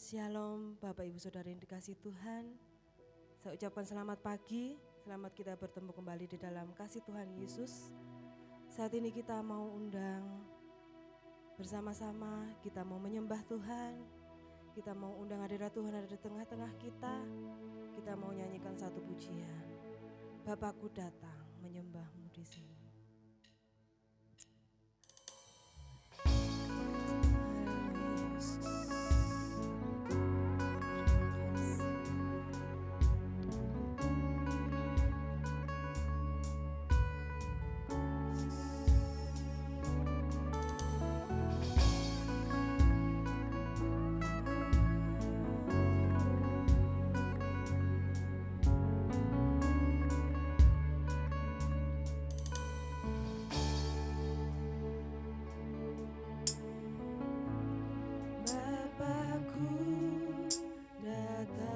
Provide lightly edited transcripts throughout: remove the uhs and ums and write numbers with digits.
Shalom Bapak Ibu Saudara yang dikasihi Tuhan. Saya ucapkan selamat pagi, selamat kita bertemu kembali di dalam kasih Tuhan Yesus. Saat ini kita mau undang bersama-sama, kita mau menyembah Tuhan, kita mau undang hadirat Tuhan ada di tengah-tengah kita mau nyanyikan satu pujian. Bapakku datang menyembahmu di sini. Bapakku datang.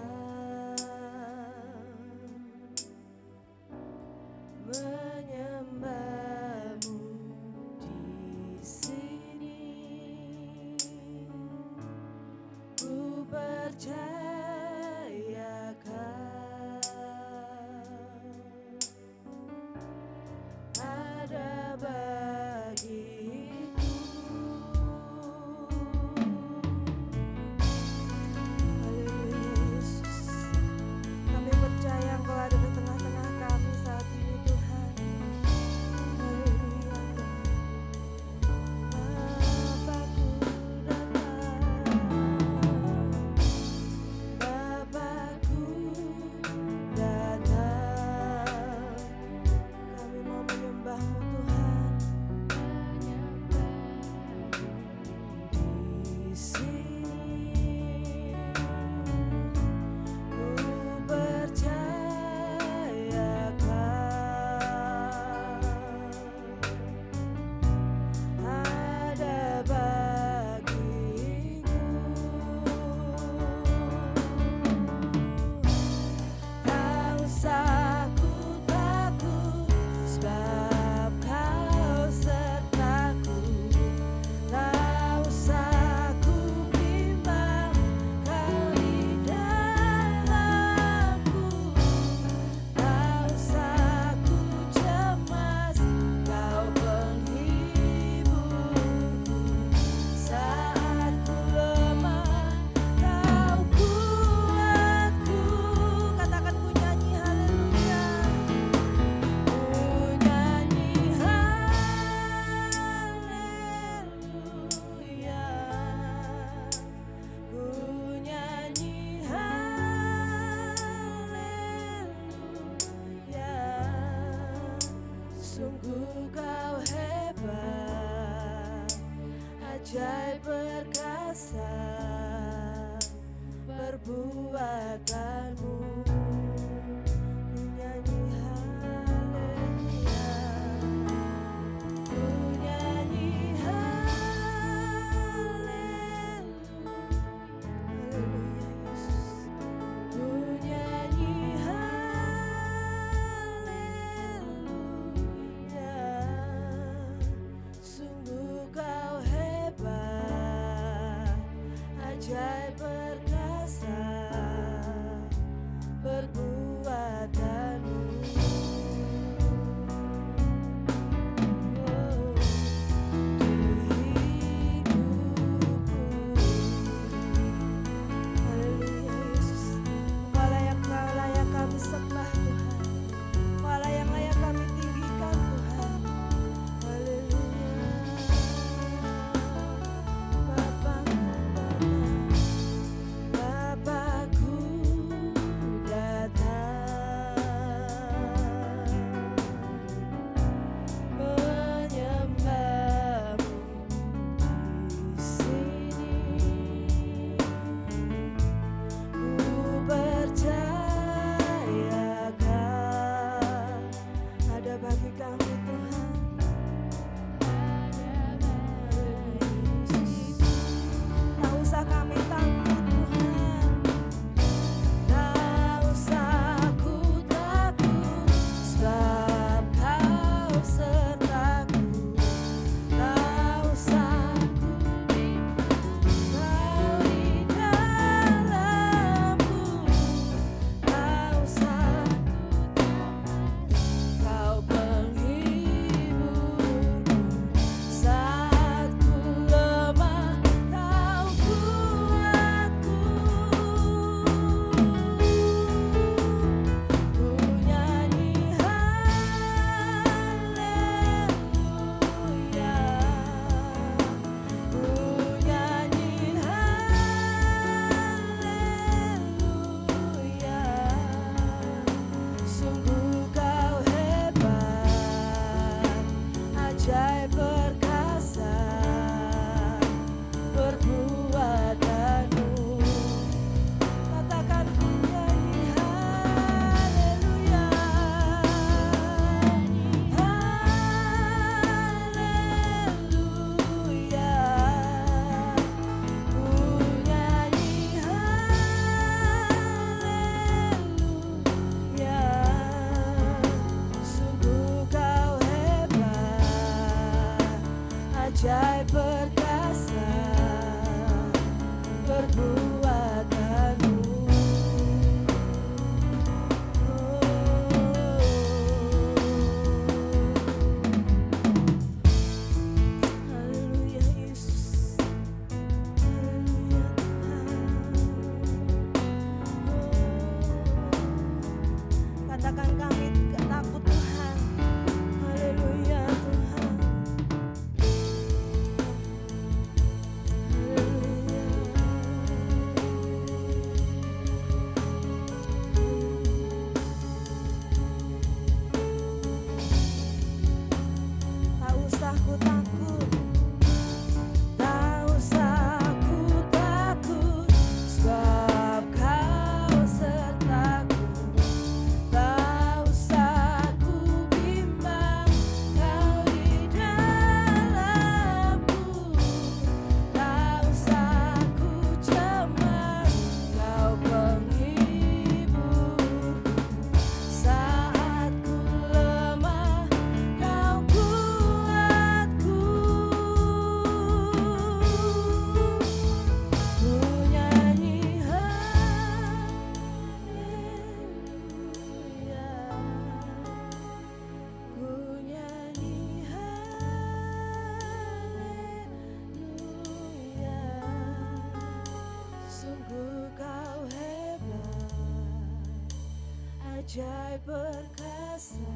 ajaib perkasa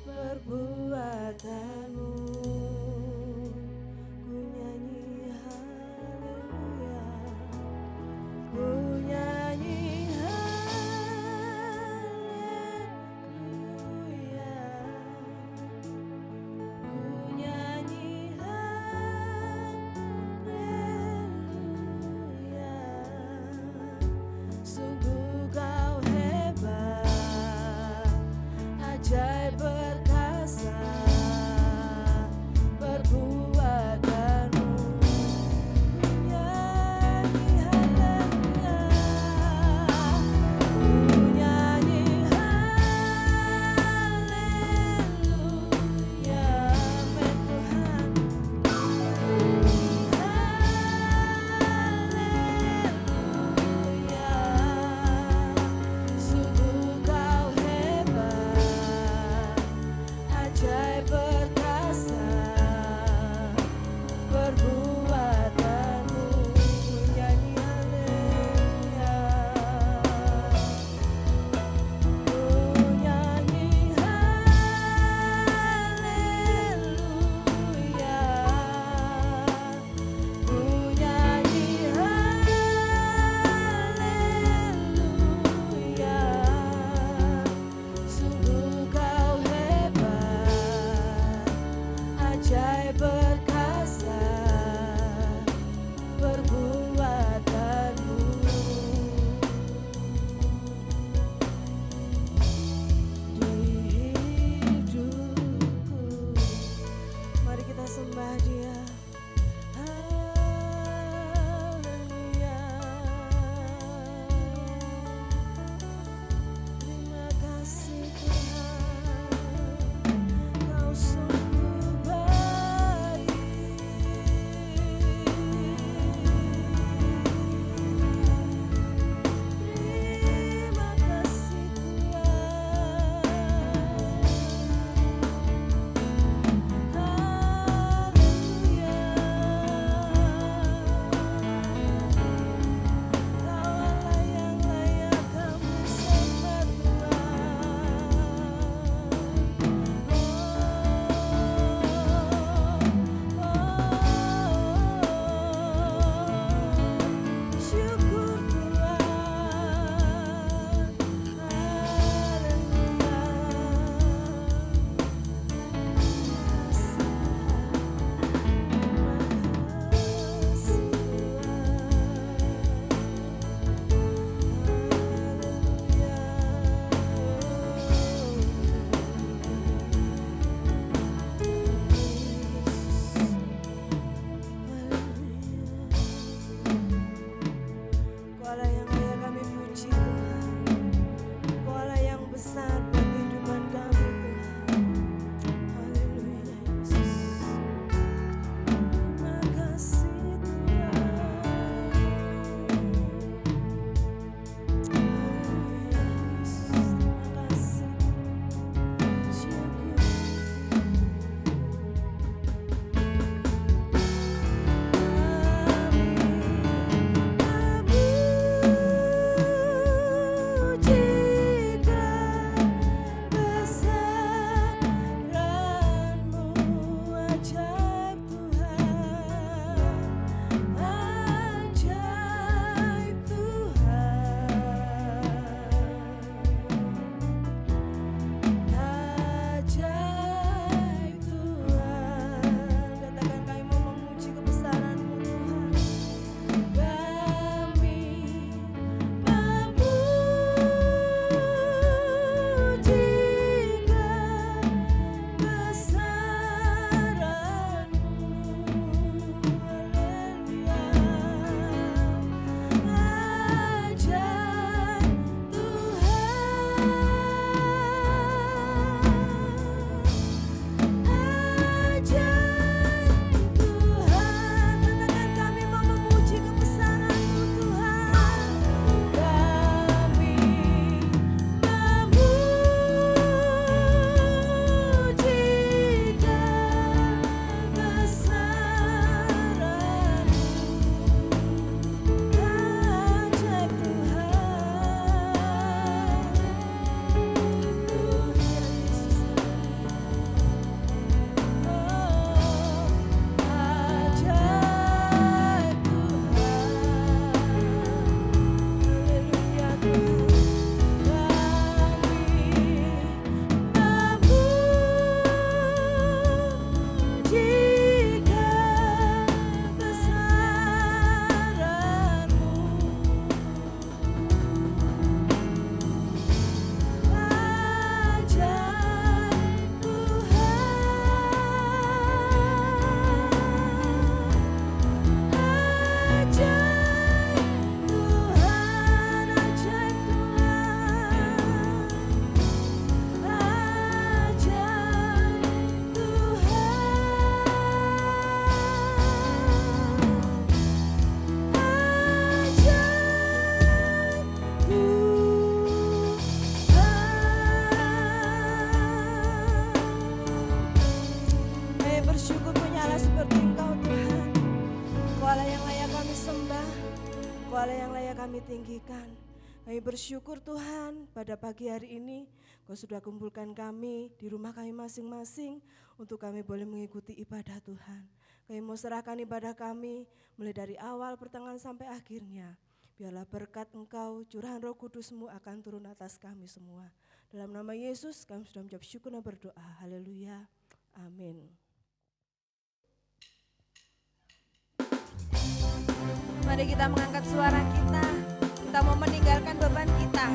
perbuatanmu. Ku nyanyi haleluya, ku nyanyi haleluya, ku nyanyi haleluya. Sungguh kau hebat, ajaib perkasa Allah yang layak kami tinggikan. Kami bersyukur Tuhan pada pagi hari ini Kau sudah kumpulkan kami di rumah kami masing-masing untuk kami boleh mengikuti ibadah Tuhan. Kami mau serahkan ibadah kami mulai dari awal, pertengahan sampai akhirnya. Biarlah berkat Engkau, curahan Roh Kudus-Mu akan turun atas kami semua. Dalam nama Yesus kami sudah mengucap syukur dan berdoa. Haleluya. Amin. Mari kita mengangkat suara kita. Kita mau meninggalkan beban kita.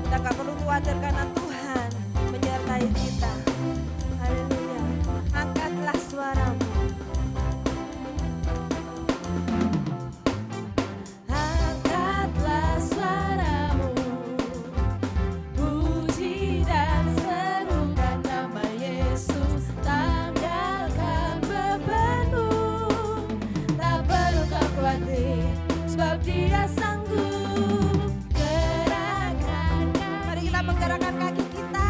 Kita gak perlu khawatir karena Tuhan menyertai kita. Haleluya. Angkatlah suaramu. Angkatlah suaramu. Puji dan serukan nama Yesus. Tanggalkan bebanmu. Tak perlu kau khawatir, sebab Dia sanggup gerakan kaki. Mari kita menggerakkan kaki kita.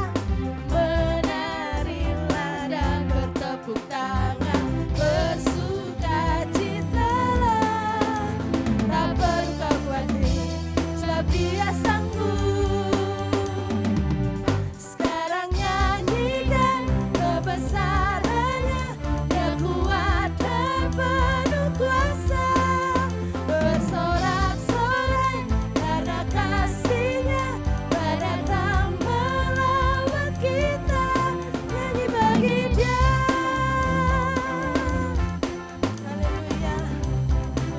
Menarilah dan bertepuk tangan, bersukacitalah. Tak perlu kau khawatir, sebab Dia sanggup. Sekarang nyanyikan kebesarannya, Dia kuat dan penuh kuasa. Bersorak-sorai karena kasih-Nya, datang melawat kita. Nyanyi bagi Dia. Haleluya.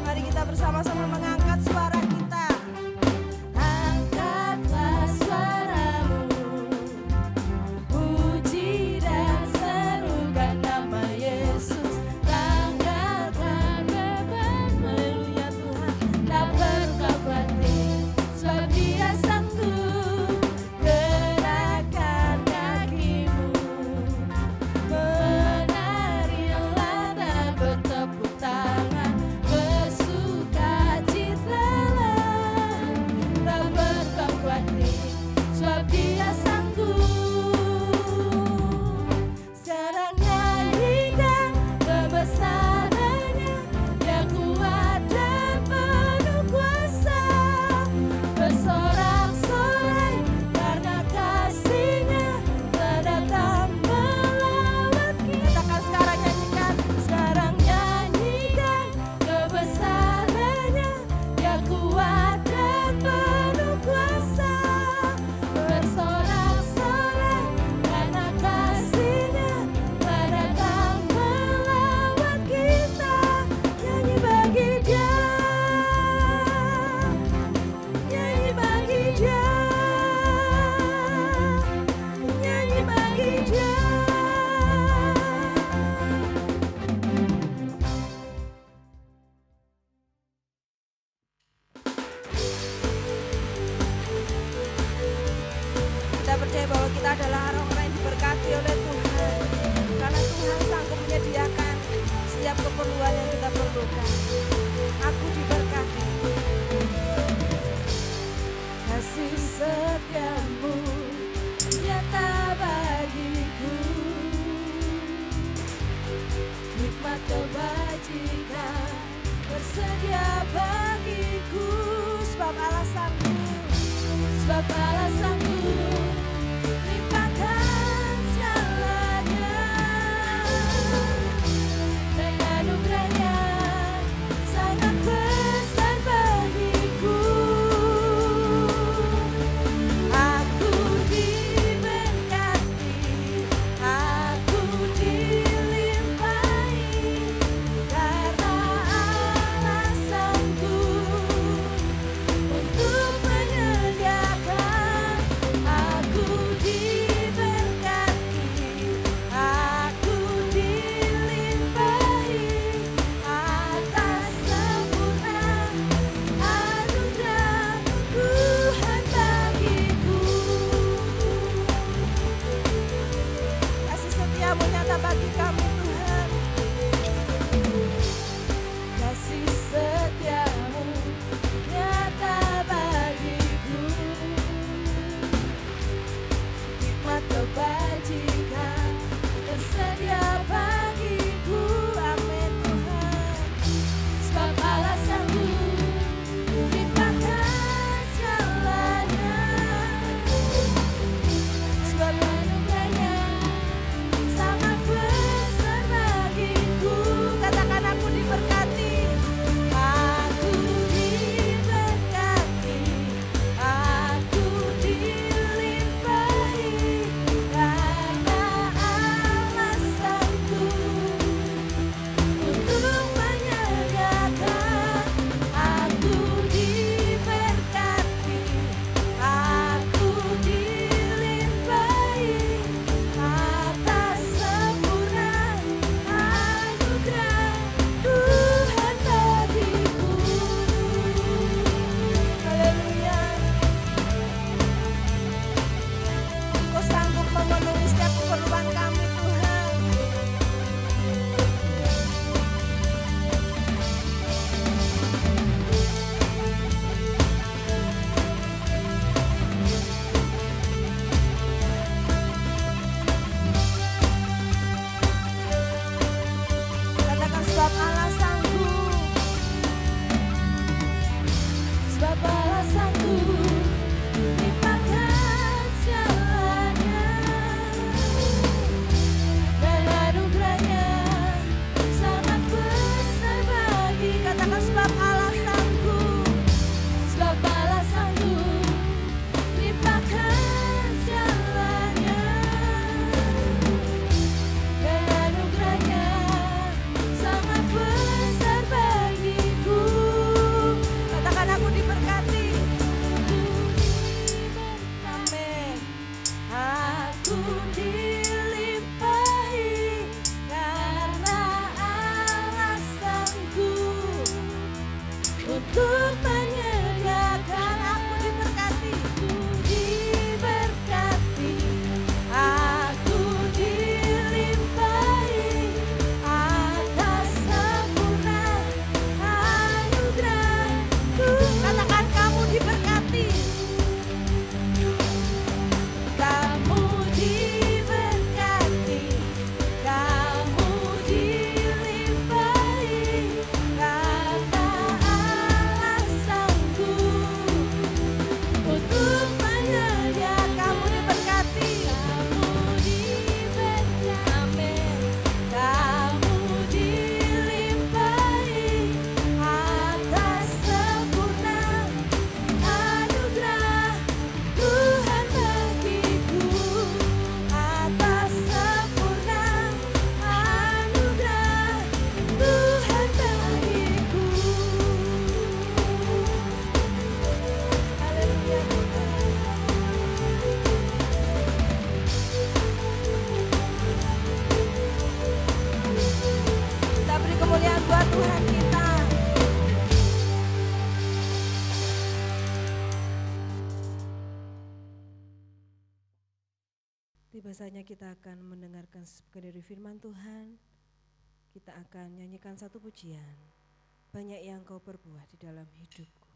Mari kita bersama-sama mengangkat suara kita. Angkatlah suaramu. Puji dan serukan nama Yesus. Tanggalkan bebanmu. Haleluya Tuhan. Tak perlu kau khawatir, sebab Dia sanggup gerakan kakimu. Menarilah dan bertepuk tangan, bersukacitalah. Tak perlu kau khawatir, sebab Dia sanggup. Sekarang nyanyikan kebesarannya, Dia kuat dan penuh kuasa. Bersorak-sorai karena kasih-Nya, datang melawat kita. Katakan sekarang, nyanyikan. Sekarang nyanyikan kebesarannya, Dia kuat dan penuh kuasa. Bersorak-sorai karena kasih-Nya, datang melawat kita. Nyanyi bagi Dia. Nyanyi bagi Dia. Nyanyi bagi Dia. Kita percaya bahwa kita adalah orang-orang yang diberkati oleh Tuhan. Karena Tuhan sanggup menyediakan setiap keperluan yang kita perlukan. Aku diberkati. Kasih setiamu nyata bagiku. Nikmat kebajikan bersedia bagiku. Sebab Allah sanggup. Sebab Allah sanggup limpahkan segalanya. Dan anugerahnya sangat besar bagiku. Aku diberkati, aku dilimpahi, karena Allah sanggup untuk menyediakan untuk menyediakan. Aku diberkati, aku dilimpahi atas sempurna anugerah. Katakan kamu diberkati. Kamu diberkati, kamu dilimpahi kata alasanku untuk menyediakan. Kamu diberkati, amin. Kamu dilimpahi atas sempurna anugerah Tuhan bagiku, atas sempurna anugerah Tuhan bagiku. Haleluya Tuhan. Kita beri kemuliaan buat Tuhan kita. Tiba saatnya kita akan mendengarkan sebagian dari firman Tuhan. Kita akan nyanyikan satu pujian. Banyak yang kau perbuat di dalam hidupku.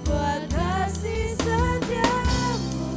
Buat kasih setiamu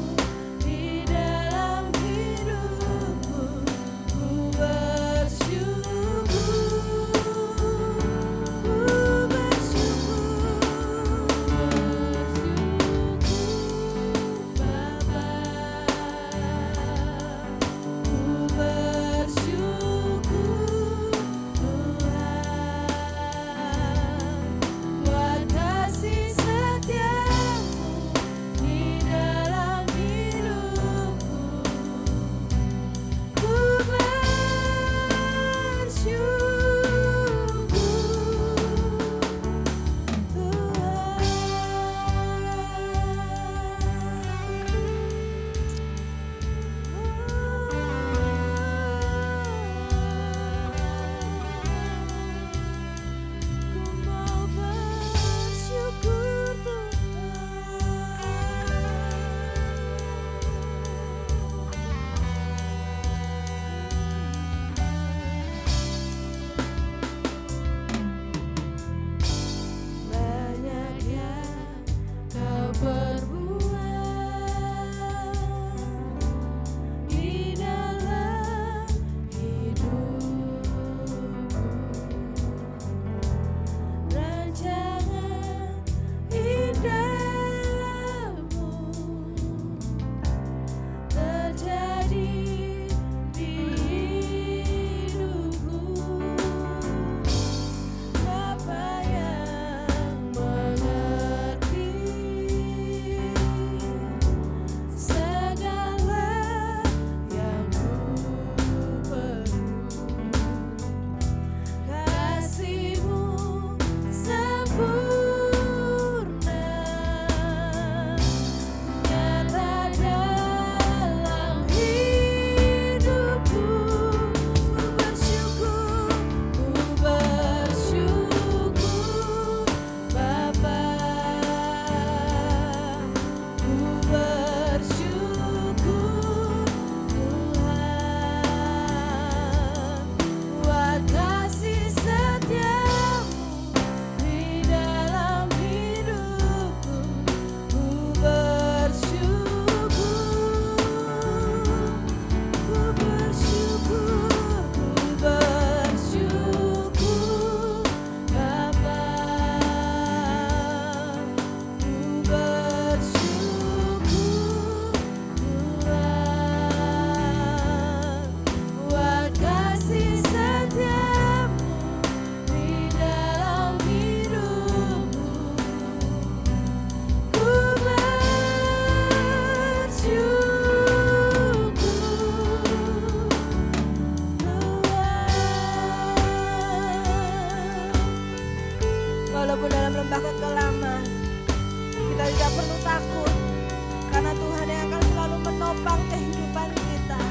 Walaupun dalam lembah kekelaman, kita tidak perlu takut, karena Tuhan yang akan selalu menopang kehidupan kita.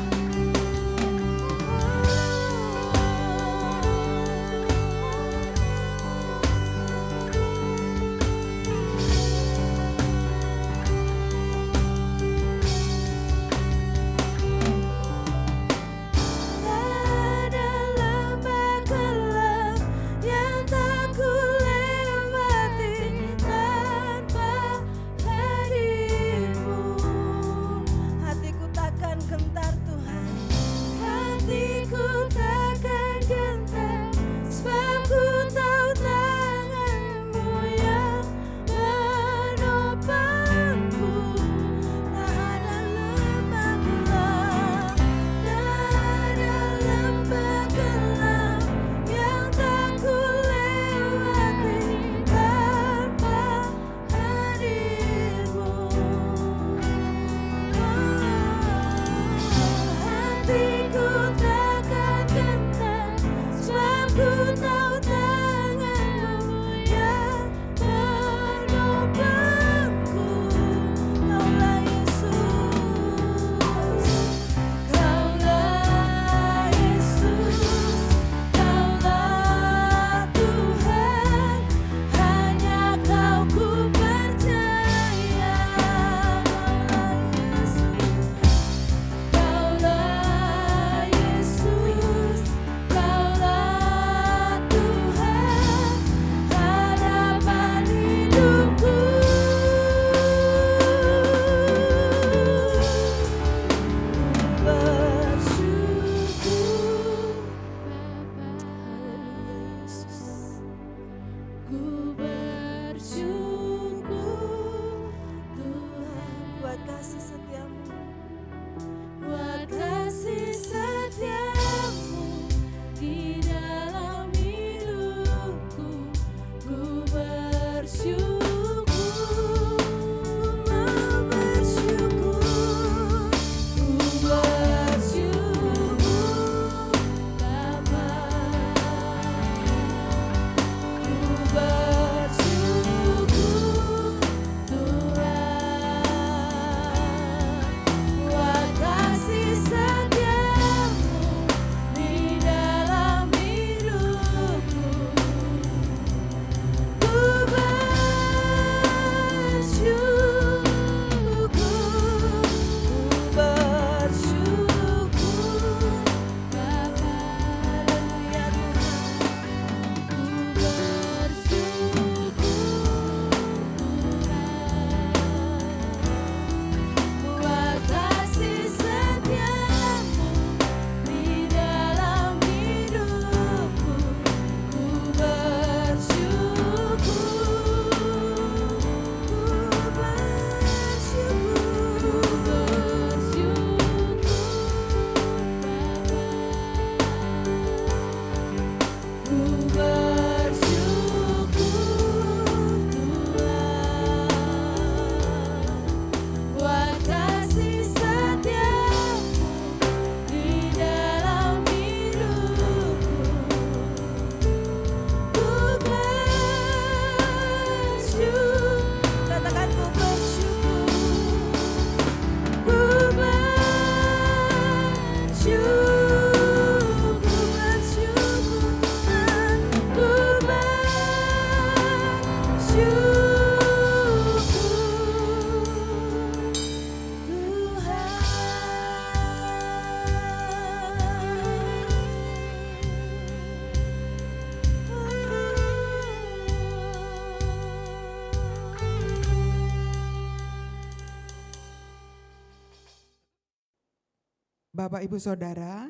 Bapak Ibu Saudara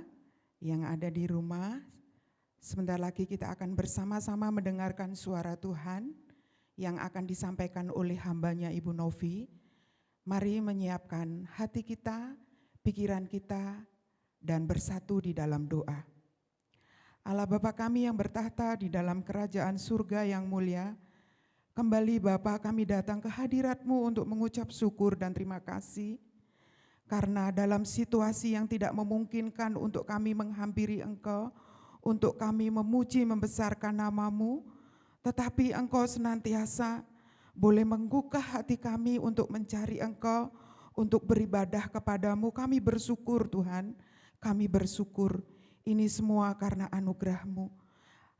yang ada di rumah, sebentar lagi kita akan bersama-sama mendengarkan suara Tuhan yang akan disampaikan oleh hambanya Ibu Novi. Mari menyiapkan hati kita, pikiran kita, dan bersatu di dalam doa. Allah Bapa kami yang bertahta di dalam kerajaan surga yang mulia, kembali Bapa kami datang ke hadirat-Mu untuk mengucap syukur dan terima kasih. Karena dalam situasi yang tidak memungkinkan untuk kami menghampiri Engkau, untuk kami memuji membesarkan nama-Mu, tetapi Engkau senantiasa boleh menggugah hati kami untuk mencari Engkau, untuk beribadah kepadamu. Kami bersyukur Tuhan, kami bersyukur. Ini semua karena anugerah-Mu.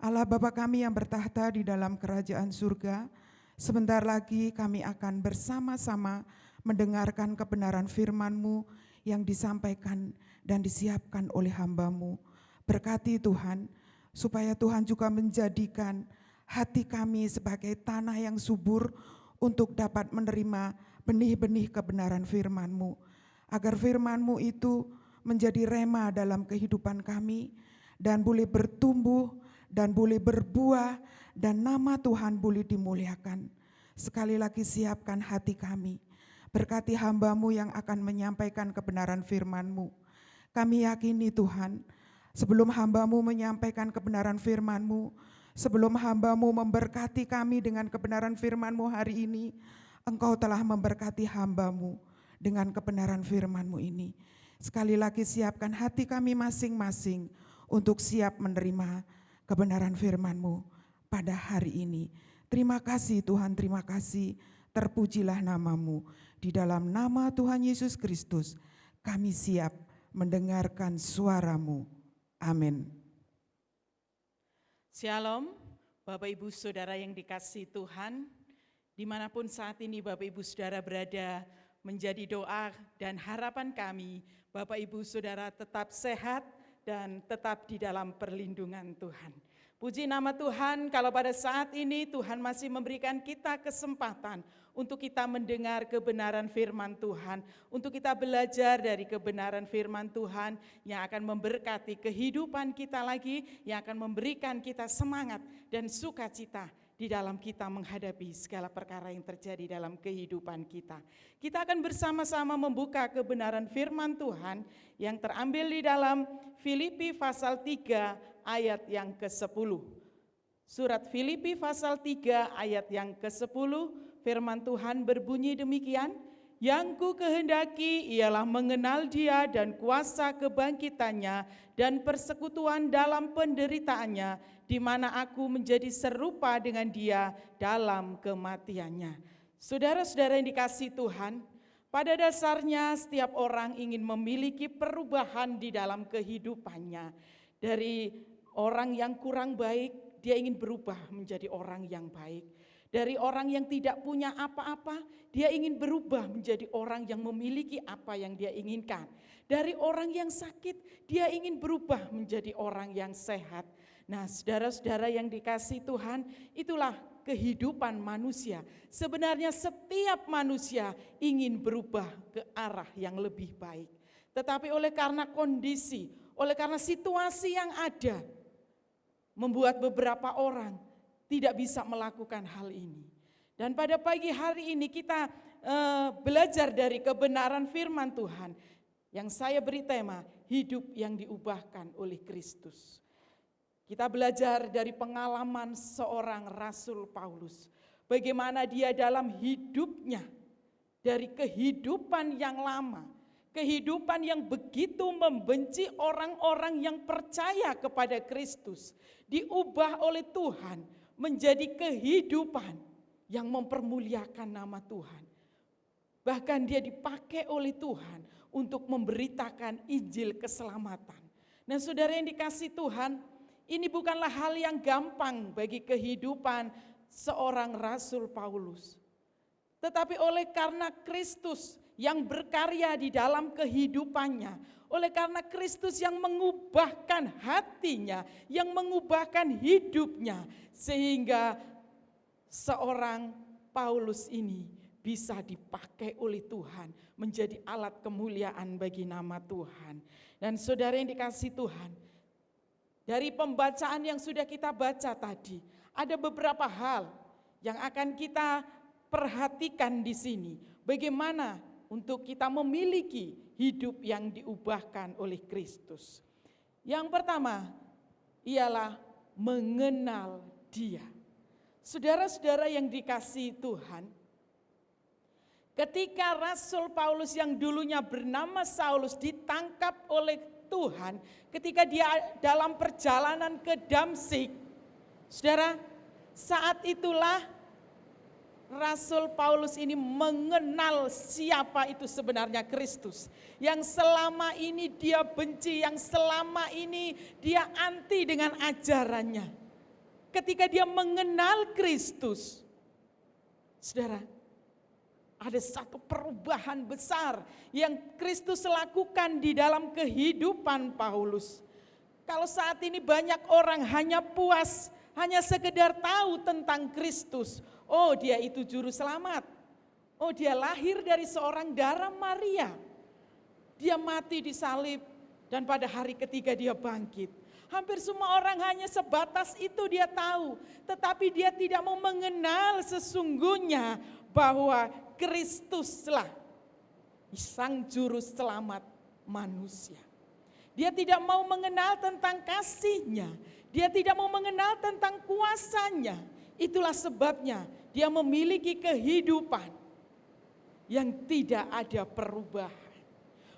Allah Bapa kami yang bertahta di dalam kerajaan surga, sebentar lagi kami akan bersama-sama mendengarkan kebenaran firman-Mu yang disampaikan dan disiapkan oleh hamba-Mu. Berkati Tuhan, supaya Tuhan juga menjadikan hati kami sebagai tanah yang subur untuk dapat menerima benih-benih kebenaran firman-Mu. Agar firman-Mu itu menjadi rema dalam kehidupan kami dan boleh bertumbuh dan boleh berbuah dan nama Tuhan boleh dimuliakan. Sekali lagi siapkan hati kami. Berkati hamba-Mu yang akan menyampaikan kebenaran firman-Mu. Kami yakini Tuhan, sebelum hamba-Mu menyampaikan kebenaran firman-Mu, sebelum hamba-Mu memberkati kami dengan kebenaran firman-Mu hari ini, Engkau telah memberkati hamba-Mu dengan kebenaran firman-Mu ini. Sekali lagi siapkan hati kami masing-masing untuk siap menerima kebenaran firman-Mu pada hari ini. Terima kasih Tuhan, terima kasih. Terpujilah nama-Mu. Di dalam nama Tuhan Yesus Kristus, kami siap mendengarkan suara-Mu. Amin. Shalom, Bapak Ibu Saudara yang dikasihi Tuhan, dimanapun saat ini Bapak Ibu Saudara berada, menjadi doa dan harapan kami, Bapak Ibu Saudara tetap sehat dan tetap di dalam perlindungan Tuhan. Puji nama Tuhan, kalau pada saat ini Tuhan masih memberikan kita kesempatan untuk kita mendengar kebenaran firman Tuhan, untuk kita belajar dari kebenaran firman Tuhan yang akan memberkati kehidupan kita lagi, yang akan memberikan kita semangat dan sukacita di dalam kita menghadapi segala perkara yang terjadi dalam kehidupan kita. Kita akan bersama-sama membuka kebenaran firman Tuhan yang terambil di dalam Filipi pasal 3 ayat yang ke-10. Surat Filipi pasal 3 ayat yang ke-10, firman Tuhan berbunyi demikian, yang ku kehendaki ialah mengenal Dia dan kuasa kebangkitannya dan persekutuan dalam penderitaannya, di mana aku menjadi serupa dengan Dia dalam kematiannya. Saudara-saudara yang dikasihi Tuhan, pada dasarnya setiap orang ingin memiliki perubahan di dalam kehidupannya. Dari orang yang kurang baik, dia ingin berubah menjadi orang yang baik. Dari orang yang tidak punya apa-apa, dia ingin berubah menjadi orang yang memiliki apa yang dia inginkan. Dari orang yang sakit, dia ingin berubah menjadi orang yang sehat. Nah, saudara-saudara yang dikasihi Tuhan, itulah kehidupan manusia. Sebenarnya setiap manusia ingin berubah ke arah yang lebih baik. Tetapi oleh karena kondisi, oleh karena situasi yang ada, membuat beberapa orang tidak bisa melakukan hal ini. Dan pada pagi hari ini kita belajar dari kebenaran firman Tuhan yang saya beri tema hidup yang diubahkan oleh Kristus. Kita belajar dari pengalaman seorang Rasul Paulus, bagaimana dia dalam hidupnya dari kehidupan yang lama, kehidupan yang begitu membenci orang-orang yang percaya kepada Kristus, diubah oleh Tuhan menjadi kehidupan yang mempermuliakan nama Tuhan. Bahkan dia dipakai oleh Tuhan untuk memberitakan Injil keselamatan. Nah, saudara yang dikasihi Tuhan, ini bukanlah hal yang gampang bagi kehidupan seorang Rasul Paulus. Tetapi oleh karena Kristus yang berkarya di dalam kehidupannya, oleh karena Kristus yang mengubahkan hatinya, yang mengubahkan hidupnya, sehingga seorang Paulus ini bisa dipakai oleh Tuhan, menjadi alat kemuliaan bagi nama Tuhan. Dan saudara yang dikasihi Tuhan, dari pembacaan yang sudah kita baca tadi, ada beberapa hal yang akan kita perhatikan di sini. Bagaimana untuk kita memiliki hidup yang diubahkan oleh Kristus. Yang pertama ialah mengenal Dia. Saudara-saudara yang dikasihi Tuhan, ketika Rasul Paulus yang dulunya bernama Saulus ditangkap oleh Tuhan, ketika dia dalam perjalanan ke Damsyik, saudara, saat itulah Rasul Paulus ini mengenal siapa itu sebenarnya Kristus. Yang selama ini dia benci, yang selama ini dia anti dengan ajarannya. Ketika dia mengenal Kristus, saudara, ada satu perubahan besar yang Kristus lakukan di dalam kehidupan Paulus. Kalau saat ini banyak orang hanya puas, hanya sekedar tahu tentang Kristus. Oh, dia itu juru selamat. Oh, dia lahir dari seorang darah Maria. Dia mati di salib dan pada hari ketiga dia bangkit. Hampir semua orang hanya sebatas itu dia tahu. Tetapi dia tidak mau mengenal sesungguhnya bahwa Kristuslah sang juru selamat manusia. Dia tidak mau mengenal tentang kasih-Nya. Dia tidak mau mengenal tentang kuasa-Nya. Itulah sebabnya dia memiliki kehidupan yang tidak ada perubahan.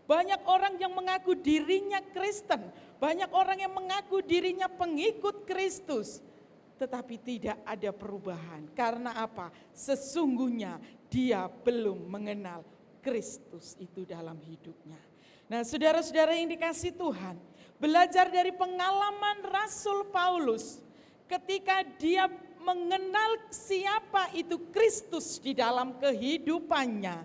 Banyak orang yang mengaku dirinya Kristen, banyak orang yang mengaku dirinya pengikut Kristus, tetapi tidak ada perubahan. Karena apa? Sesungguhnya dia belum mengenal Kristus itu dalam hidupnya. Nah, saudara-saudara yang dikasihi Tuhan, belajar dari pengalaman Rasul Paulus ketika dia mengenal siapa itu Kristus di dalam kehidupannya.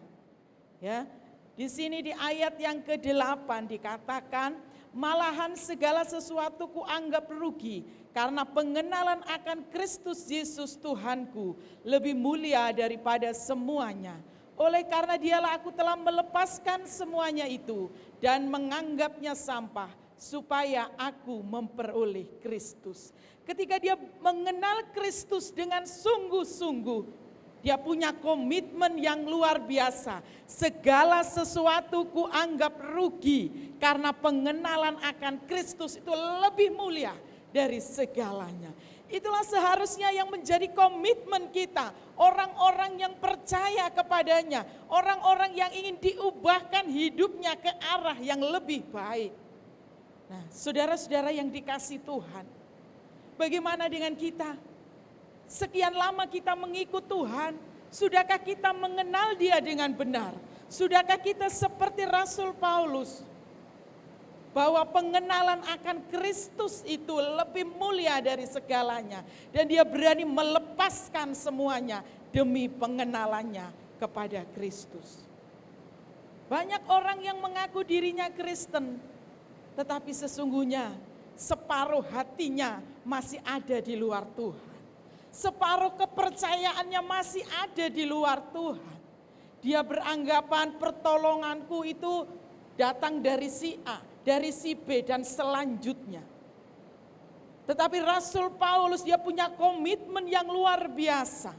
Ya, di sini di ayat yang ke-8 dikatakan, malahan segala sesuatu kuanggap rugi karena pengenalan akan Kristus Yesus Tuhanku lebih mulia daripada semuanya. Oleh karena dialah aku telah melepaskan semuanya itu dan menganggapnya sampah supaya aku memperoleh Kristus. Ketika dia mengenal Kristus dengan sungguh-sungguh, dia punya komitmen yang luar biasa. Segala sesuatu kuanggap rugi karena pengenalan akan Kristus itu lebih mulia dari segalanya. Itulah seharusnya yang menjadi komitmen kita. Orang-orang yang percaya kepadanya. Orang-orang yang ingin diubahkan hidupnya ke arah yang lebih baik. Nah, saudara-saudara yang dikasihi Tuhan, bagaimana dengan kita? Sekian lama kita mengikut Tuhan, sudahkah kita mengenal Dia dengan benar? Sudahkah kita seperti Rasul Paulus, bahwa pengenalan akan Kristus itu lebih mulia dari segalanya, dan dia berani melepaskan semuanya demi pengenalannya kepada Kristus. Banyak orang yang mengaku dirinya Kristen, tetapi sesungguhnya separuh hatinya masih ada di luar Tuhan. Separuh kepercayaannya masih ada di luar Tuhan. Dia beranggapan pertolonganku itu datang dari si A, dari si B dan selanjutnya. Tetapi Rasul Paulus dia punya komitmen yang luar biasa.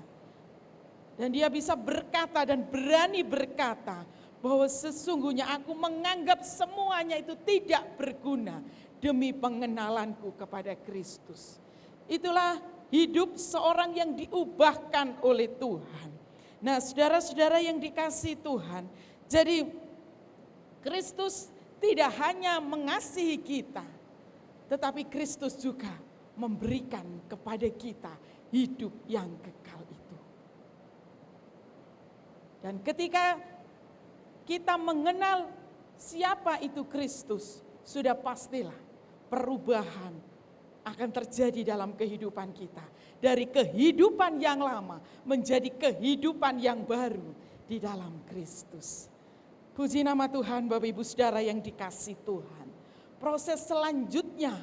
Dan dia bisa berkata dan berani berkata bahwa sesungguhnya aku menganggap semuanya itu tidak berguna demi pengenalanku kepada Kristus. Itulah hidup seorang yang diubahkan oleh Tuhan. Nah, saudara-saudara yang dikasihi Tuhan, jadi Kristus tidak hanya mengasihi kita, tetapi Kristus juga memberikan kepada kita hidup yang kekal itu. Dan ketika kita mengenal siapa itu Kristus, sudah pastilah perubahan akan terjadi dalam kehidupan kita. Dari kehidupan yang lama menjadi kehidupan yang baru di dalam Kristus. Puji nama Tuhan, Bapak Ibu Saudara yang dikasihi Tuhan. Proses selanjutnya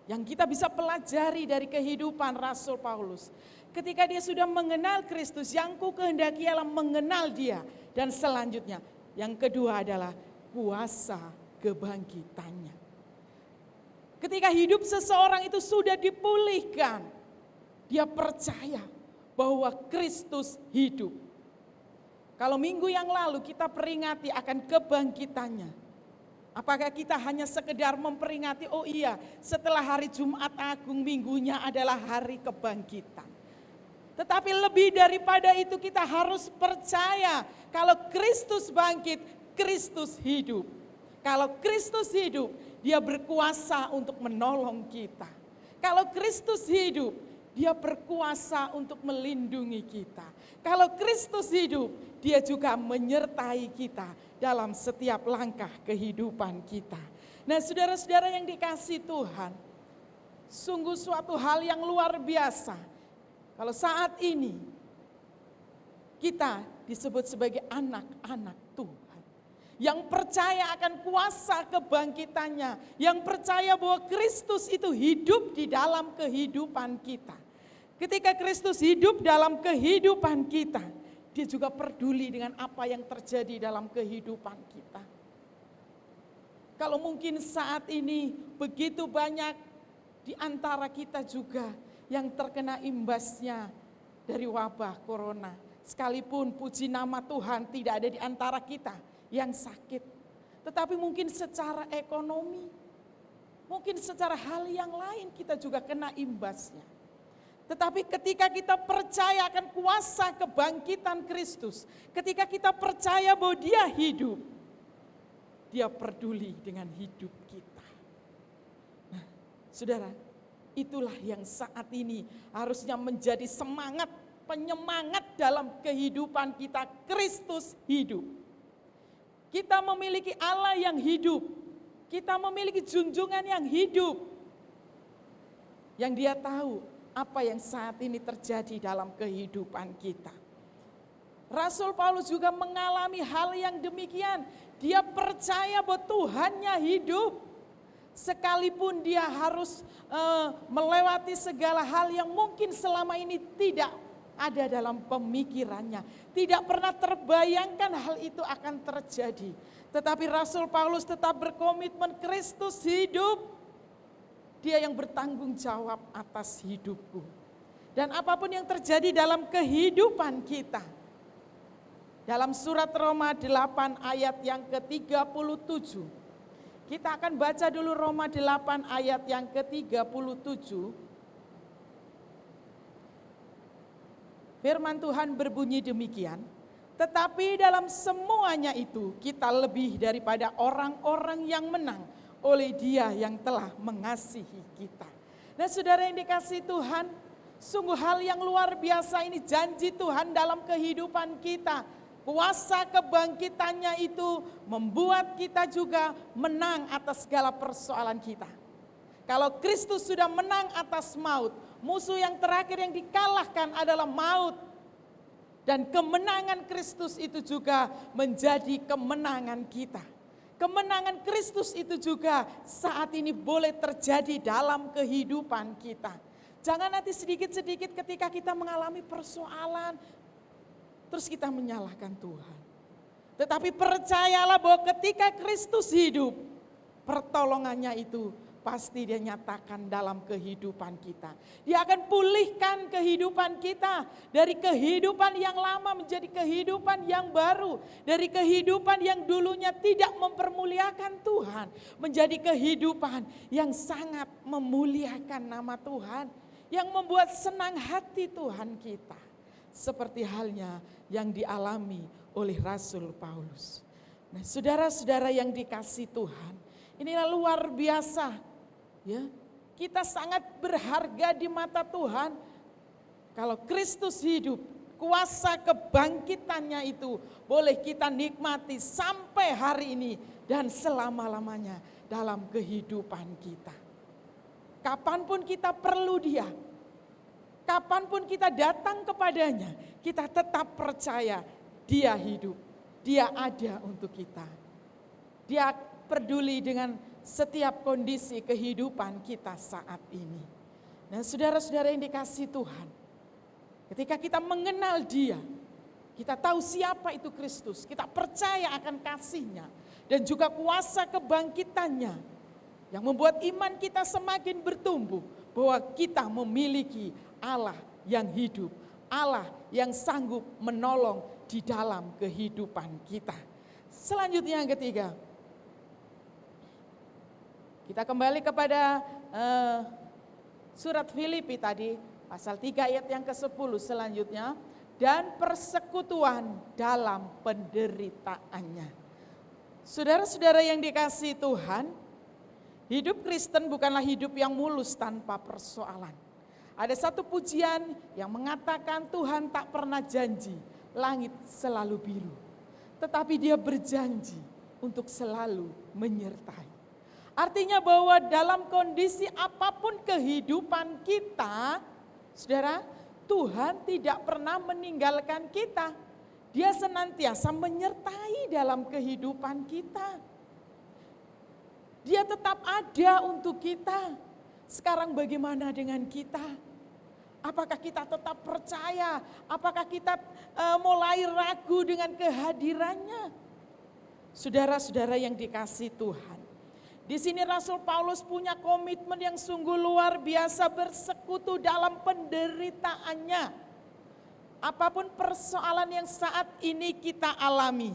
yang kita bisa pelajari dari kehidupan Rasul Paulus. Ketika dia sudah mengenal Kristus, yang ku kehendaki ialah mengenal dia. Dan selanjutnya, yang kedua adalah kuasa kebangkitannya. Ketika hidup seseorang itu sudah dipulihkan, dia percaya bahwa Kristus hidup. Kalau minggu yang lalu kita peringati akan kebangkitannya, apakah kita hanya sekedar memperingati, oh iya setelah hari Jumat Agung minggunya adalah hari kebangkitan. Tetapi lebih daripada itu kita harus percaya kalau Kristus bangkit, Kristus hidup. Kalau Kristus hidup, dia berkuasa untuk menolong kita. Kalau Kristus hidup, dia berkuasa untuk melindungi kita. Kalau Kristus hidup, dia juga menyertai kita dalam setiap langkah kehidupan kita. Nah, saudara-saudara yang dikasihi Tuhan, sungguh suatu hal yang luar biasa. Kalau saat ini kita disebut sebagai anak-anak Tuhan, yang percaya akan kuasa kebangkitannya, yang percaya bahwa Kristus itu hidup di dalam kehidupan kita. Ketika Kristus hidup dalam kehidupan kita, dia juga peduli dengan apa yang terjadi dalam kehidupan kita. Kalau mungkin saat ini begitu banyak di antara kita juga yang terkena imbasnya dari wabah corona. Sekalipun puji nama Tuhan tidak ada di antara kita yang sakit. Tetapi mungkin secara ekonomi, mungkin secara hal yang lain kita juga kena imbasnya. Tetapi ketika kita percaya akan kuasa kebangkitan Kristus, ketika kita percaya bahwa dia hidup, dia peduli dengan hidup kita. Nah, saudara, itulah yang saat ini harusnya menjadi semangat, penyemangat dalam kehidupan kita. Kristus hidup. Kita memiliki Allah yang hidup. Kita memiliki junjungan yang hidup. Yang dia tahu apa yang saat ini terjadi dalam kehidupan kita. Rasul Paulus juga mengalami hal yang demikian. Dia percaya bahwa Tuhannya hidup. Sekalipun dia harus melewati segala hal yang mungkin selama ini tidak ada dalam pemikirannya. Tidak pernah terbayangkan hal itu akan terjadi. Tetapi Rasul Paulus tetap berkomitmen, Kristus hidup. Dia yang bertanggung jawab atas hidupku. Dan apapun yang terjadi dalam kehidupan kita. Dalam surat Roma 8 ayat yang ke-37. Kita akan baca dulu Roma 8 ayat yang ke-37. Firman Tuhan berbunyi demikian. Tetapi dalam semuanya itu kita lebih daripada orang-orang yang menang oleh Dia yang telah mengasihi kita. Nah, saudara yang dikasihi Tuhan, sungguh hal yang luar biasa ini janji Tuhan dalam kehidupan kita. Kuasa kebangkitannya itu membuat kita juga menang atas segala persoalan kita. Kalau Kristus sudah menang atas maut, musuh yang terakhir yang dikalahkan adalah maut. Dan kemenangan Kristus itu juga menjadi kemenangan kita. Kemenangan Kristus itu juga saat ini boleh terjadi dalam kehidupan kita. Jangan nanti sedikit-sedikit ketika kita mengalami persoalan, terus kita menyalahkan Tuhan. Tetapi percayalah bahwa ketika Kristus hidup, pertolongannya itu pasti dia nyatakan dalam kehidupan kita. Dia akan pulihkan kehidupan kita dari kehidupan yang lama menjadi kehidupan yang baru. Dari kehidupan yang dulunya tidak mempermuliakan Tuhan menjadi kehidupan yang sangat memuliakan nama Tuhan. Yang membuat senang hati Tuhan kita. Seperti halnya yang dialami oleh Rasul Paulus. Nah, saudara-saudara yang dikasihi Tuhan, inilah luar biasa. Ya, kita sangat berharga di mata Tuhan. Kalau Kristus hidup, kuasa kebangkitannya itu boleh kita nikmati sampai hari ini dan selama-lamanya dalam kehidupan kita. Kapanpun kita perlu Dia, kapanpun kita datang kepadanya, kita tetap percaya Dia hidup, Dia ada untuk kita. Dia peduli dengan setiap kondisi kehidupan kita saat ini. Nah, saudara-saudara yang dikasihi Tuhan, Ketika kita mengenal Dia, kita tahu siapa itu Kristus, kita percaya akan kasih-Nya dan juga kuasa kebangkitannya yang membuat iman kita semakin bertumbuh bahwa kita memiliki Allah yang hidup, Allah yang sanggup menolong di dalam kehidupan kita. Selanjutnya yang ketiga, kita kembali kepada surat Filipi tadi, pasal 3 ayat yang ke-10 selanjutnya, dan persekutuan dalam penderitaannya. Saudara-saudara yang dikasihi Tuhan, hidup Kristen bukanlah hidup yang mulus tanpa persoalan. Ada satu pujian yang mengatakan Tuhan tak pernah janji langit selalu biru, tetapi Dia berjanji untuk selalu menyertai. Artinya bahwa dalam kondisi apapun kehidupan kita, saudara, Tuhan tidak pernah meninggalkan kita. Dia senantiasa menyertai dalam kehidupan kita. Dia tetap ada untuk kita. Sekarang bagaimana dengan kita? Apakah kita tetap percaya? Apakah kita mulai ragu dengan kehadirannya? Saudara-saudara yang dikasihi Tuhan, di sini Rasul Paulus punya komitmen yang sungguh luar biasa, bersekutu dalam penderitaannya. Apapun persoalan yang saat ini kita alami,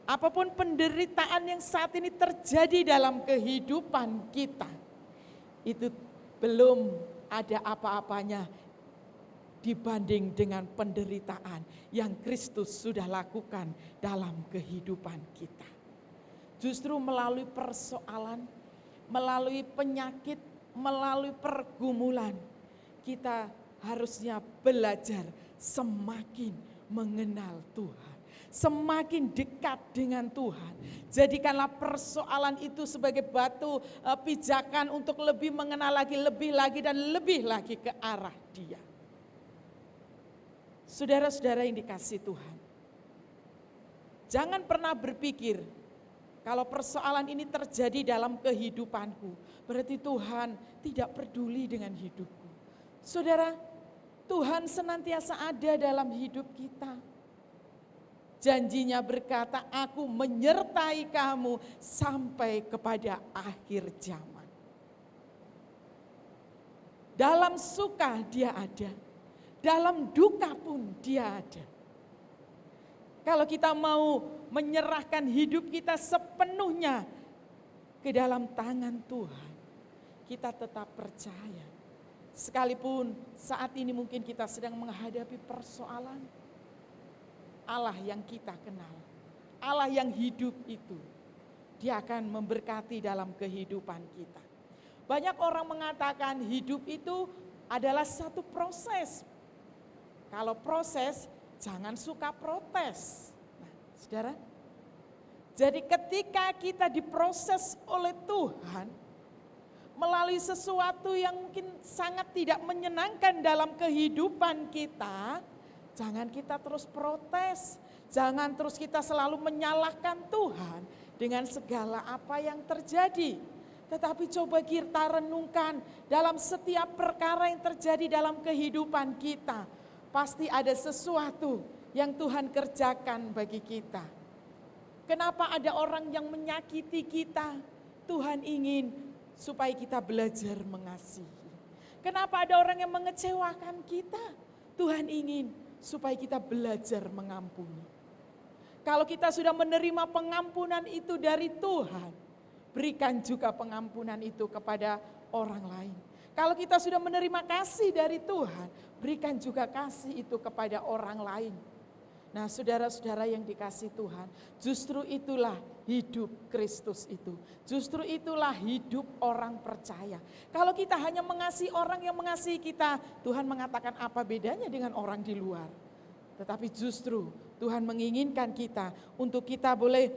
apapun penderitaan yang saat ini terjadi dalam kehidupan kita, itu belum ada apa-apanya dibanding dengan penderitaan yang Kristus sudah lakukan dalam kehidupan kita. Justru melalui persoalan, melalui penyakit, melalui pergumulan, kita harusnya belajar semakin mengenal Tuhan, semakin dekat dengan Tuhan. Jadikanlah persoalan itu sebagai batu pijakan untuk lebih mengenal lagi, lebih lagi dan lebih lagi ke arah Dia. Saudara-saudara yang dikasihi Tuhan, jangan pernah berpikir kalau persoalan ini terjadi dalam kehidupanku, berarti Tuhan tidak peduli dengan hidupku. Saudara, Tuhan senantiasa ada dalam hidup kita. Janjinya berkata, aku menyertai kamu sampai kepada akhir zaman. Dalam suka Dia ada, dalam duka pun Dia ada. Kalau kita mau menyerahkan hidup kita sepenuhnya ke dalam tangan Tuhan, kita tetap percaya. Sekalipun saat ini mungkin kita sedang menghadapi persoalan, Allah yang kita kenal, Allah yang hidup itu, Dia akan memberkati dalam kehidupan kita. Banyak orang mengatakan hidup itu adalah satu proses. Kalau proses, jangan suka protes. Nah, saudara, jadi ketika kita diproses oleh Tuhan melalui sesuatu yang mungkin sangat tidak menyenangkan dalam kehidupan kita, jangan kita terus protes, jangan terus kita selalu menyalahkan Tuhan dengan segala apa yang terjadi. Tetapi coba kita renungkan dalam setiap perkara yang terjadi dalam kehidupan kita. Pasti ada sesuatu yang Tuhan kerjakan bagi kita. Kenapa ada orang yang menyakiti kita? Tuhan ingin supaya kita belajar mengasihi. Kenapa ada orang yang mengecewakan kita? Tuhan ingin supaya kita belajar mengampuni. Kalau kita sudah menerima pengampunan itu dari Tuhan, berikan juga pengampunan itu kepada orang lain. Kalau kita sudah menerima kasih dari Tuhan, berikan juga kasih itu kepada orang lain. Nah, saudara-saudara yang dikasihi Tuhan, justru itulah hidup Kristus itu. Justru itulah hidup orang percaya. Kalau kita hanya mengasihi orang yang mengasihi kita, Tuhan mengatakan apa bedanya dengan orang di luar. Tetapi justru Tuhan menginginkan kita untuk kita boleh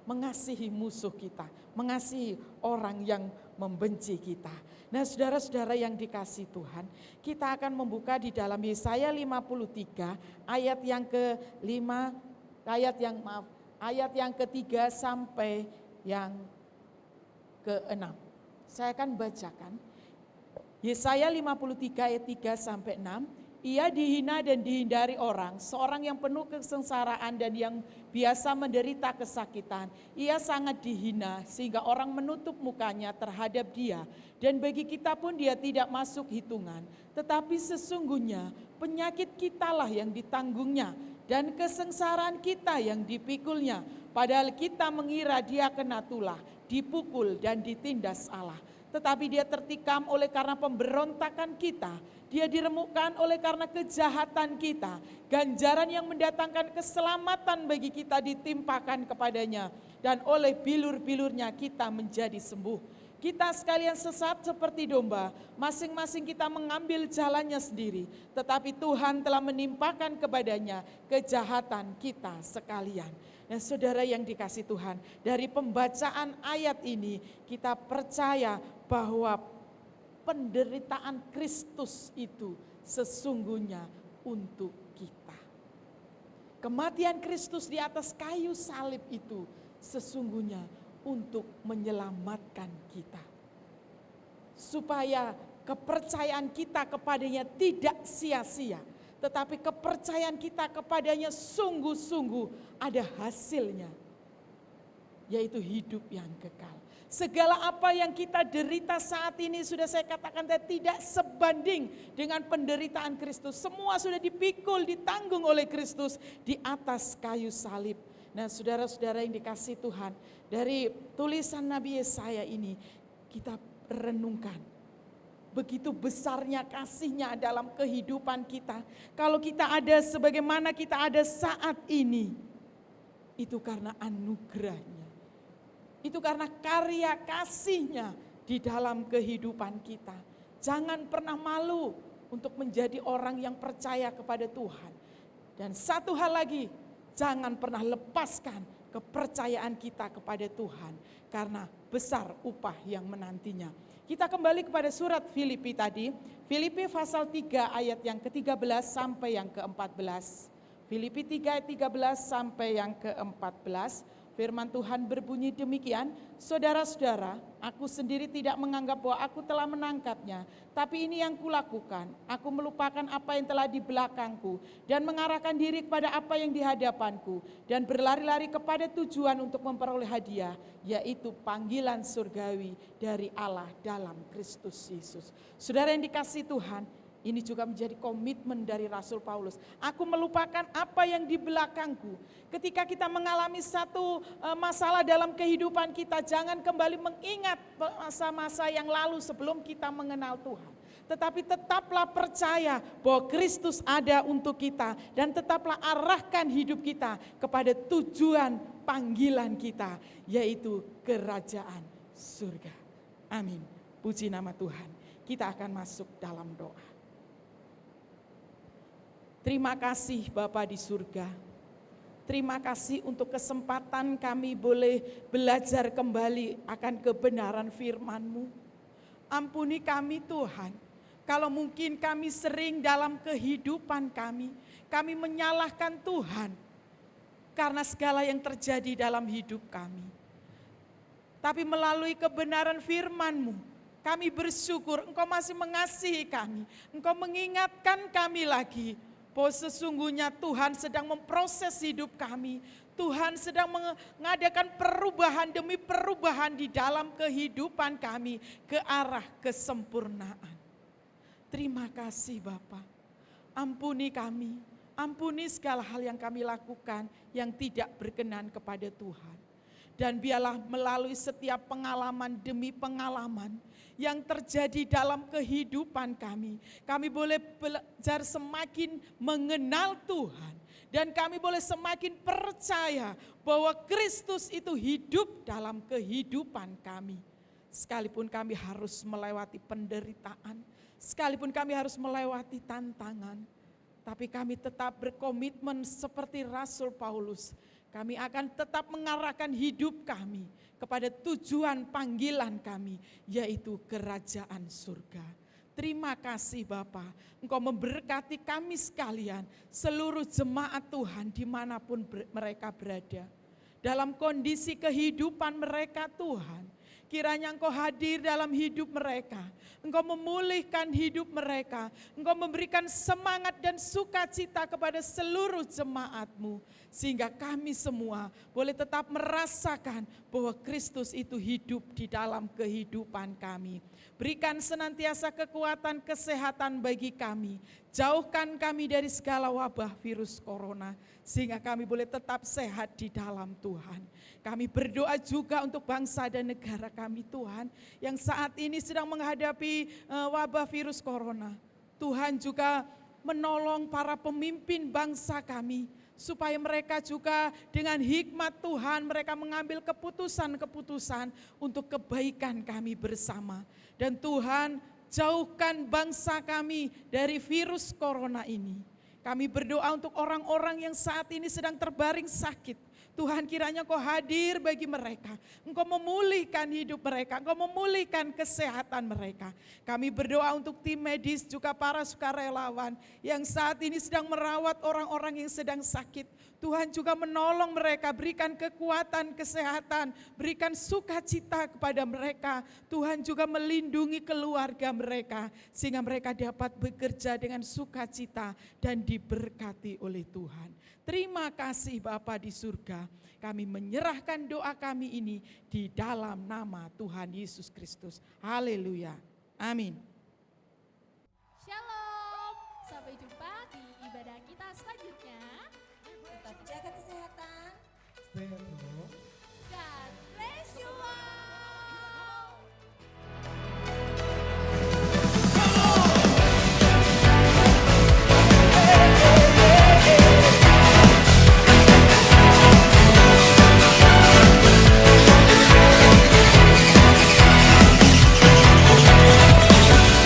mengasihi musuh kita, mengasihi orang yang membenci kita. Nah, saudara-saudara yang dikasihi Tuhan, kita akan membuka di dalam Yesaya 53 ayat yang ke-5, ayat yang ke-3 sampai yang ke-6. Saya akan bacakan Yesaya 53 ayat 3 sampai 6. Ia dihina dan dihindari orang, seorang yang penuh kesengsaraan dan yang biasa menderita kesakitan. Ia sangat dihina sehingga orang menutup mukanya terhadap dia. Dan bagi kita pun dia tidak masuk hitungan. Tetapi sesungguhnya penyakit kitalah yang ditanggungnya dan kesengsaraan kita yang dipikulnya. Padahal kita mengira dia kena tulah, dipukul dan ditindas Allah. Tetapi dia tertikam oleh karena pemberontakan kita. Dia diremukkan oleh karena kejahatan kita. Ganjaran yang mendatangkan keselamatan bagi kita ditimpakan kepadanya. Dan oleh bilur-bilurnya kita menjadi sembuh. Kita sekalian sesat seperti domba. Masing-masing kita mengambil jalannya sendiri. Tetapi Tuhan telah menimpakan kepadanya kejahatan kita sekalian. Dan saudara yang dikasih Tuhan, dari pembacaan ayat ini kita percaya bahwa penderitaan Kristus itu sesungguhnya untuk kita. Kematian Kristus di atas kayu salib itu sesungguhnya untuk menyelamatkan kita. Supaya kepercayaan kita kepadanya tidak sia-sia. Tetapi kepercayaan kita kepadanya sungguh-sungguh ada hasilnya. Yaitu hidup yang kekal. Segala apa yang kita derita saat ini sudah saya katakan tidak sebanding dengan penderitaan Kristus. Semua sudah dipikul, ditanggung oleh Kristus di atas kayu salib. Nah saudara-saudara yang dikasih Tuhan, dari tulisan Nabi Yesaya ini kita renungkan. Begitu besarnya kasih-Nya dalam kehidupan kita. Kalau kita ada sebagaimana kita ada saat ini, itu karena anugerah-Nya. Itu karena karya kasih-Nya di dalam kehidupan kita. Jangan pernah malu untuk menjadi orang yang percaya kepada Tuhan. Dan satu hal lagi, jangan pernah lepaskan kepercayaan kita kepada Tuhan. Karena besar upah yang menantinya. Kita kembali kepada surat Filipi tadi. Filipi pasal 3 ayat yang ke-13 sampai yang ke-14. Filipi 3 ayat 13 sampai yang ke-14. Firman Tuhan berbunyi demikian, saudara-saudara, aku sendiri tidak menganggap bahwa aku telah menangkapnya, tapi ini yang kulakukan, aku melupakan apa yang telah di belakangku, dan mengarahkan diri kepada apa yang di hadapanku, dan berlari-lari kepada tujuan untuk memperoleh hadiah, yaitu panggilan surgawi dari Allah dalam Kristus Yesus. Saudara yang dikasihi Tuhan, ini juga menjadi komitmen dari Rasul Paulus. Aku melupakan apa yang di belakangku. Ketika kita mengalami satu masalah dalam kehidupan kita, jangan kembali mengingat masa-masa yang lalu sebelum kita mengenal Tuhan. Tetapi tetaplah percaya bahwa Kristus ada untuk kita. Dan tetaplah arahkan hidup kita kepada tujuan panggilan kita, yaitu kerajaan surga. Amin. Puji nama Tuhan. Kita akan masuk dalam doa. Terima kasih Bapa di surga. Terima kasih untuk kesempatan kami boleh belajar kembali akan kebenaran firman-Mu. Ampuni kami Tuhan, kalau mungkin kami sering dalam kehidupan kami menyalahkan Tuhan karena segala yang terjadi dalam hidup kami. Tapi melalui kebenaran firman-Mu, kami bersyukur Engkau masih mengasihi kami. Engkau mengingatkan kami lagi bahwa sesungguhnya Tuhan sedang memproses hidup kami. Tuhan sedang mengadakan perubahan demi perubahan di dalam kehidupan kami ke arah kesempurnaan. Terima kasih Bapa. Ampuni kami, ampuni segala hal yang kami lakukan yang tidak berkenan kepada Tuhan. Dan biarlah melalui setiap pengalaman demi pengalaman yang terjadi dalam kehidupan kami boleh belajar semakin mengenal Tuhan. Dan kami boleh semakin percaya bahwa Kristus itu hidup dalam kehidupan kami. Sekalipun kami harus melewati penderitaan, sekalipun kami harus melewati tantangan, tapi kami tetap berkomitmen seperti Rasul Paulus. Kami akan tetap mengarahkan hidup kami kepada tujuan panggilan kami, yaitu kerajaan surga. Terima kasih Bapa, Engkau memberkati kami sekalian, seluruh jemaat Tuhan dimanapun mereka berada. Dalam kondisi kehidupan mereka Tuhan, kiranya Engkau hadir dalam hidup mereka. Engkau memulihkan hidup mereka. Engkau memberikan semangat dan sukacita kepada seluruh jemaat-Mu. Sehingga kami semua boleh tetap merasakan bahwa Kristus itu hidup di dalam kehidupan kami. Berikan senantiasa kekuatan kesehatan bagi kami. Jauhkan kami dari segala wabah virus corona. Sehingga kami boleh tetap sehat di dalam Tuhan. Kami berdoa juga untuk bangsa dan negara kami Tuhan, yang saat ini sedang menghadapi wabah virus corona. Tuhan juga menolong para pemimpin bangsa kami, supaya mereka juga dengan hikmat Tuhan mereka mengambil keputusan-keputusan untuk kebaikan kami bersama. Dan Tuhan, jauhkan bangsa kami dari virus corona ini. Kami berdoa untuk orang-orang yang saat ini sedang terbaring sakit. Tuhan, kiranya Engkau hadir bagi mereka. Engkau memulihkan hidup mereka. Engkau memulihkan kesehatan mereka. Kami berdoa untuk tim medis juga para sukarelawan yang saat ini sedang merawat orang-orang yang sedang sakit. Tuhan juga menolong mereka, berikan kekuatan kesehatan, berikan sukacita kepada mereka. Tuhan juga melindungi keluarga mereka sehingga mereka dapat bekerja dengan sukacita dan diberkati oleh Tuhan. Terima kasih Bapa di surga. Kami menyerahkan doa kami ini di dalam nama Tuhan Yesus Kristus. Haleluya. Amin. Shalom. Sampai jumpa di ibadah kita selanjutnya. Tetap jaga kesehatan. Stay at home. God bless you all.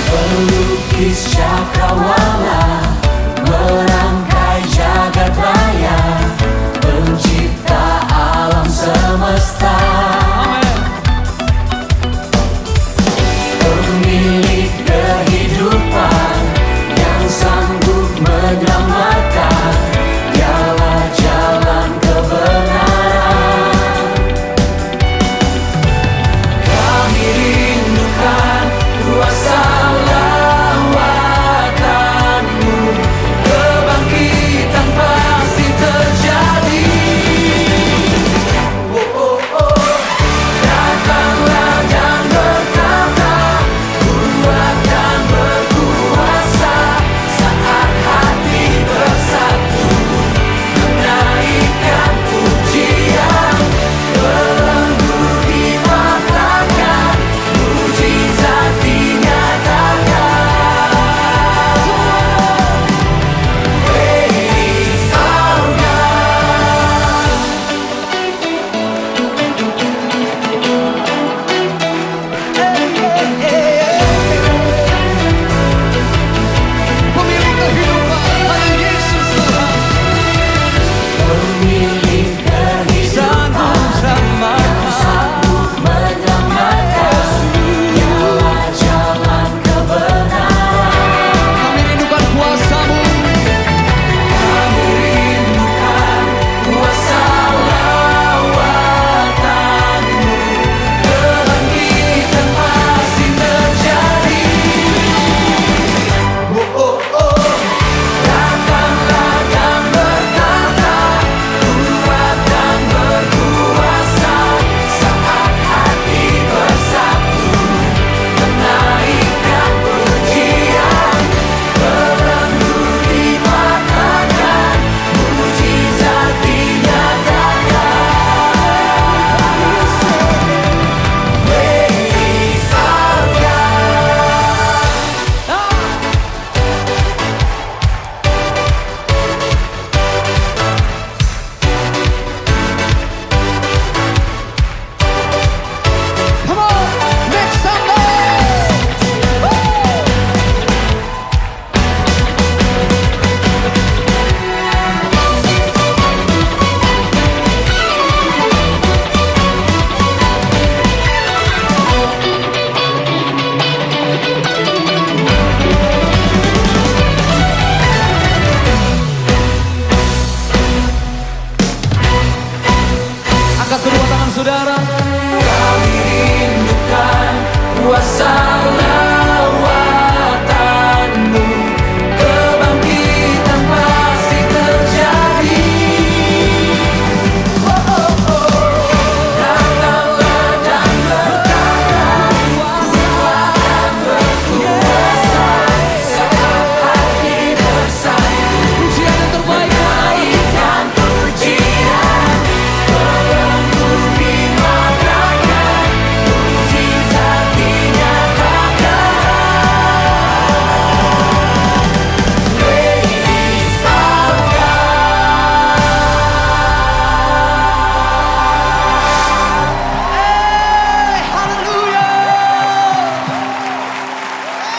Pelukis cakrawala merangkai jagat raya, pencipta alam semesta, pemilik kehidupan yang sanggup menyelamatkan, dialah jalan kebenaran. Kami rindukan kuasa lawakan-Mu, kebangkitan pasti terjadi. Oh, oh, oh, datanglah dan berkata, kuat dan berkuasa, saat hati bersatu, menaikkan pujian, belenggu dipatahkan, mujizat dinyatakan. Praise our God. Pemilik kehidupan, hanya Yesus Tuhan. Pemilik kehidupan, sanggup menyelamatkan, dialah jalan kebenaran. Kami rindukan kuasa-Mu. Kami rindukan kuasa lawatan-Mu, kebangkitan pasti terjadi. Oh, oh, oh, datanglah dan berkata, kuat dan berkuasa, saat hati bersatu, menaikkan pujian, belenggu dipatahkan, mujizat dinyatakan. Praise our God. Come on, make some noise. Angkat kedua tangan saudara. Kami rindukan tunjukkan kuasa